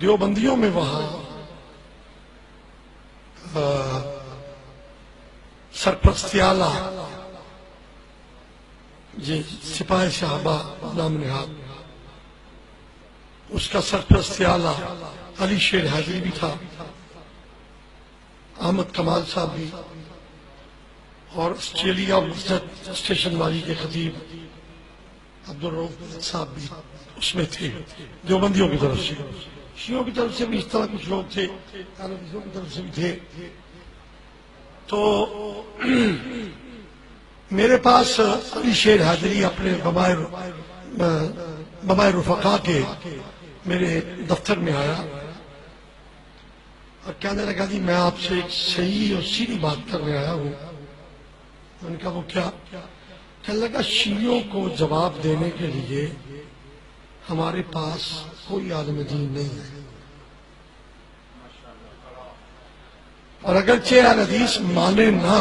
دیوبندیوں میں وہاں سرپرستی اعلیٰ یہ سپاہی صحابہ نام نہاد، اس کا سرپرستی اعلیٰ علی شیر حیدری بھی تھا، احمد کمال صاحب بھی، اور آسٹریلیا مسجد اسٹیشن والی کے خطیب عبدالرؤف صاحب بھی اس میں تھے دیوبندیوں کی طرف سے۔ شیعوں کی طرف سے بھی اس طرح کچھ لوگ تھے، اہلِ کی طرف سے بھی تھے۔ تو میرے پاس علی شیر حیدری اپنے ببائے رفقا کے میرے دفتر میں آیا اور کہنے لگا جی میں آپ سے ایک صحیح اور سیدھی بات کرنے آیا ہوں۔ میں نے کہا وہ کیا؟ کہنے لگا شیعوں کو جواب دینے کے لیے ہمارے پاس کوئی عالم دین نہیں ہے، اور اگرچہ اہل حدیث مانے نہ،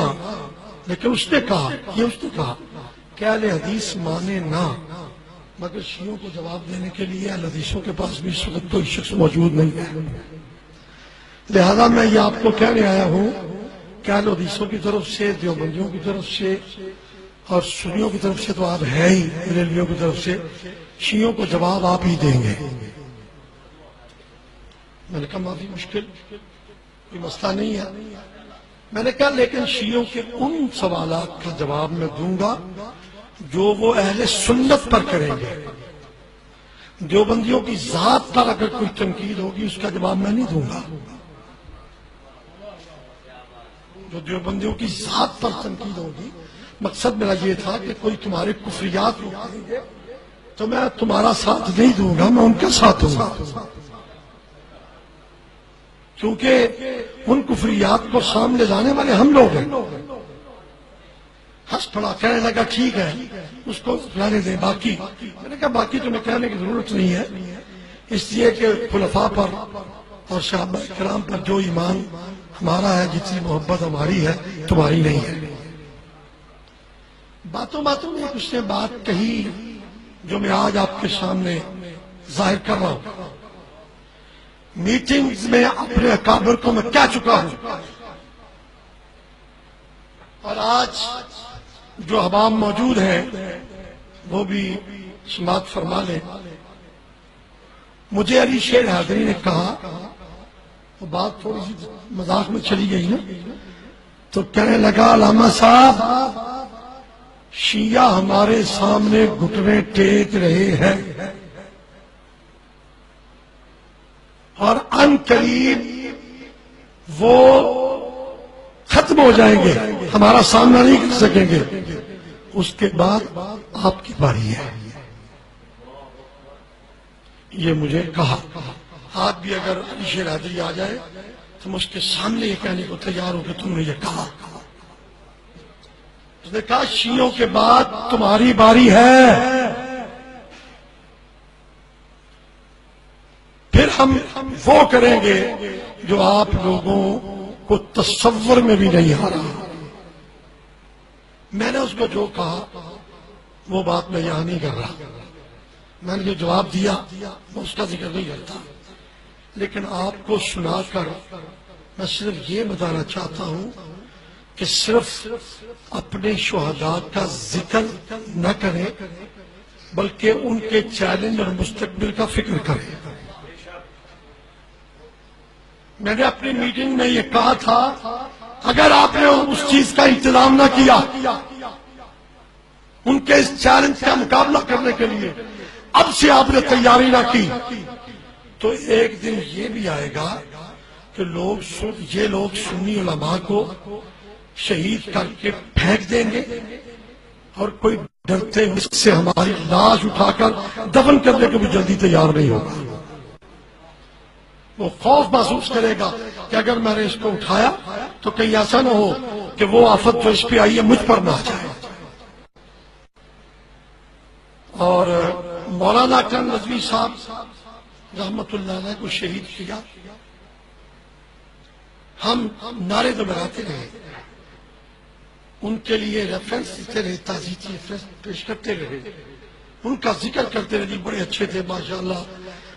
لیکن اس نے کہا کہ اہل حدیث مانے نہ، مگر شیعوں کو جواب دینے کے لیے اہل حدیثوں کے پاس بھی اس وقت کوئی شخص موجود نہیں ہے۔ لہذا میں یہ آپ کو کہنے آیا ہوں کہ اہل حدیثوں کی طرف سے، دیوبندیوں کی طرف سے اور سنیوں کی طرف سے تو آپ ہے ہی، بریلویوں کی طرف سے شیعوں کو جواب آپ ہی دیں گے۔ میں نے کہا معافی مشکل، کوئی مسئلہ نہیں ہے۔ میں نے کہا لیکن شیعوں کے ان سوالات کا جواب میں دوں گا جو وہ اہل سنت پر کریں گے۔ دیوبندیوں کی ذات پر اگر کوئی تنقید ہوگی اس کا جواب میں نہیں دوں گا۔ جو دیوبندیوں کی ذات پر تنقید ہوگی، مقصد میرا یہ تھا کہ کوئی تمہارے کفریات کریں گے تو میں تمہارا ساتھ نہیں دوں گا، میں ان کا ساتھ دوں گا، کیونکہ ان کفریات کو سامنے لانے والے ہم لوگ ہیں۔ ہنس پڑا، کہنے لگا ٹھیک ہے اس کو لانے دیں باقی۔ میں نے کہا باقی تمہیں کہنے کی ضرورت نہیں ہے، اس لیے کہ خلفاء پر اور صحابہ کرام پر جو ایمان ہمارا ہے، جتنی محبت ہماری ہے، تمہاری نہیں ہے۔ باتوں میں اس نے بات کہی جو میں آج آپ کے سامنے ظاہر کر رہا ہوں۔ میٹنگز میں اپنے اکابر کو میں کہہ چکا ہوں، اور آج جو عوام موجود ہیں وہ بھی سماعت فرما لیں۔ مجھے علی شیر حیدری نے کہا، وہ بات تھوڑی سی مذاق میں چلی گئی نا، تو کہنے لگا علامہ صاحب شیعہ ہمارے سامنے گھٹنے ٹیک رہے ہیں اور ان قریب وہ ختم ہو جائیں گے، ہمارا سامنا نہیں کر سکیں گے، اس کے بعد آپ کی باری ہے۔ یہ مجھے کہا۔ آج بھی اگر علی شیر حیدری آ جائے تو میں اس کے سامنے یہ کہنے کو تیار ہوں کہ تم نے یہ کہا۔ اس نے کہا شیعوں کے بعد تمہاری باری ہے، پھر ہم وہ کریں گے جو آپ لوگوں کو تصور میں بھی نہیں آ رہا۔ میں نے اس کو جو کہا وہ بات میں یہاں نہیں کر رہا، میں نے جو جواب دیا میں اس کا ذکر نہیں کرتا، لیکن آپ کو سنا کر میں صرف یہ بتانا چاہتا ہوں کہ صرف اپنے شہداء کا ذکر نہ کریں بلکہ ان کے چیلنج اور مستقبل کا فکر کریں۔ میں نے اپنی میٹنگ میں یہ کہا تھا اگر آپ نے اس چیز کا انتظام نہ کیا، ان کے اس چیلنج کا مقابلہ کرنے کے لیے اب سے آپ نے تیاری نہ کی، تو ایک دن یہ بھی آئے گا کہ یہ لوگ سنی علماء کو شہید کر کے پھینک دیں گے، اور کوئی ڈرتے اس سے ہماری لاش اٹھا کر دفن کرنے کے بھی جلدی تیار نہیں ہوگا۔ وہ خوف محسوس کرے گا کہ اگر میں نے اس کو اٹھایا تو کہیں ایسا نہ ہو کہ وہ آفت جو اس پہ آئی ہے مجھ پر نہ آ جائے۔ اور مولانا اکرم رضوی صاحب رحمت اللہ علیہ کو شہید کیا، ہم نعرے تو لگاتے رہے، ان کے لیے ریفرنس دیتے رہے، تعزیتی ریفرنس پیش کرتے رہے، ان کا ذکر کرتے رہے، بڑے اچھے تھے ماشاءاللہ،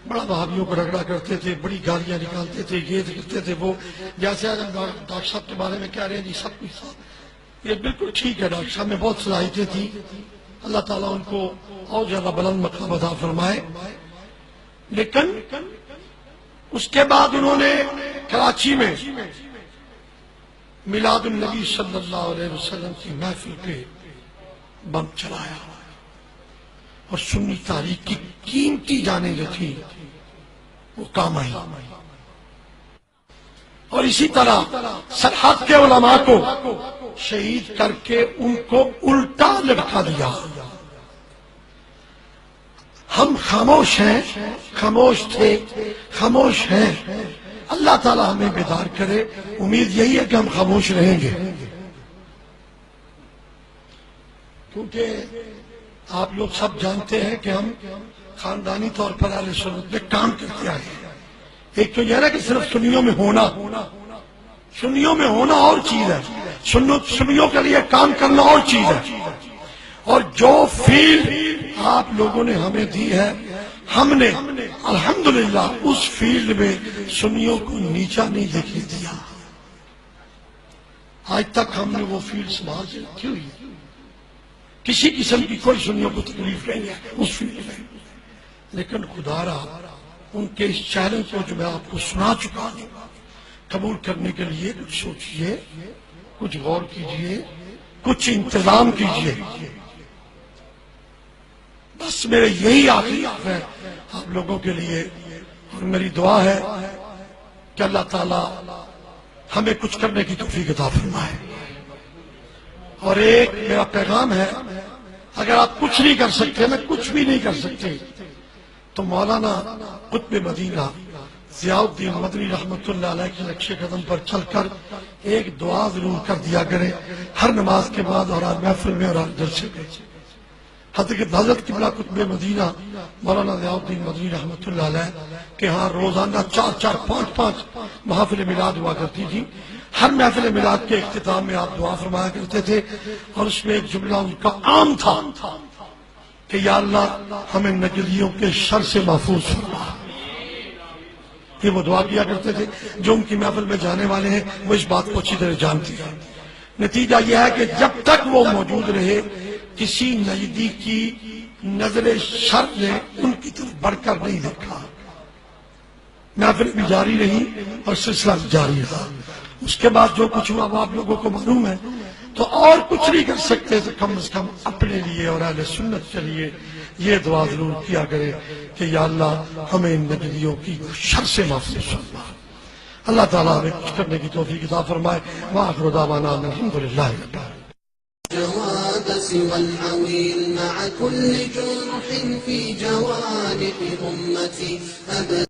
بڑا وہابیوں کو رگڑا کرتے تھے، بڑی گالیاں نکالتے تھے، یہ کرتے تھے وہ، جیسے آج ہم ڈاکٹر صاحب کے بارے میں کہہ رہے ہیں جی سب کچھ صاحب، یہ بالکل ٹھیک ہے، ڈاکٹر صاحب میں بہت صلاحیتیں تھیں، اللہ تعالیٰ ان کو اور زیادہ بلند مقام عطا فرمائے، لیکن اس کے بعد انہوں نے کراچی میں میلاد النبی صلی اللہ علیہ وسلم کی محفل پہ بم چلایا اور سنی تاریخ کی قیمتی جانیں جو تھی وہ کام آئی، اور اسی طرح سرحد کے علماء کو شہید کر کے ان کو الٹا لٹکا دیا۔ ہم خاموش ہیں، خاموش تھے، خاموش ہیں، اللہ تعالیٰ ہمیں بیدار کرے، امید یہی ہے کہ ہم خاموش رہیں گے، کیونکہ آپ لوگ سب جانتے ہیں کہ ہم خاندانی طور پر اہل سنت میں کام کرتے آئے ہیں۔ ایک تو یہ ہے کہ صرف سنیوں میں ہونا، سنیوں میں ہونا اور چیز ہے، سنیوں کے لیے کام کرنا اور چیز ہے، اور جو فیلڈ آپ لوگوں نے ہمیں دی ہے، ہم نے الحمدللہ اس فیلڈ میں سنیوں کو نیچا نہیں دیکھنے دیا، آج تک ہم نے وہ فیلڈ سنبھال کے رکھی ہوئی ہے، کسی قسم کی کوئی سنیوں کو تکلیف نہیں ہے اس فیلڈ میں، لیکن خدا را ان کے اس چیلنج کو جو میں آپ کو سنا چکا ہوں، قبول کرنے کے لیے کچھ سوچئے، کچھ غور کیجئے، کچھ انتظام کیجئے۔ بس میرے یہی آخری ہے آپ لوگوں کے لیے، اور میری دعا ہے کہ اللہ تعالیٰ ہمیں کچھ کرنے کی توفیق عطا فرمائے۔ اور ایک میرا پیغام ہے، اگر آپ کچھ نہیں کر سکتے، میں کچھ بھی نہیں کر سکتے، تو مولانا قطب مدینہ ضیاء الدین مدنی رحمۃ اللہ علیہ کے نقش قدم پر چل کر ایک دعا ضرور کر دیا کرے ہر نماز کے بعد اور ہر محفل میں اور ہر جلسے میں۔ حضرت قبلہ قطب مدینہ مولانا ضیاء الدین مدنی رحمۃ اللہ علیہ کے ہاں روزانہ 4 5 محافل میلاد ہوا کرتی تھی، ہر محفل میلاد کے اختتام میں آپ دعا فرمایا کرتے تھے، اور اس میں ایک جملہ ان کا عام تھا کہ یا اللہ ہمیں نجدیوں کے شر سے محفوظ فرما۔ یہ وہ دعا کیا کرتے تھے، جو ان کی محفل میں جانے والے ہیں وہ اس بات کو اچھی طرح جانتے ہیں۔ نتیجہ یہ ہے کہ جب تک وہ موجود رہے، کسی نجدی کی نظر شر نے ان کی طرف بڑھ کر نہیں دیکھا، محفل بھی جاری رہی اور سلسلہ بھی جاری رہا۔ اس کے بعد جو کچھ ہوا وہ آپ لوگوں کو معلوم ہے، تو اور کچھ نہیں کر سکتے تو کم از کم اپنے لیے اور اہل سنت کے لیے یہ دعا ضرور کیا کرے کہ یا اللہ ہمیں ان نجدیوں کی شر سے محفوظ فرما۔ اللہ تعالیٰ ہمیں کچھ کرنے کی توفیق عطا فرمائے۔ وآخر دعوانا الحمدللہ رب العالمین۔ جواب سوى العويل مع كل جرح في جوانح أمتي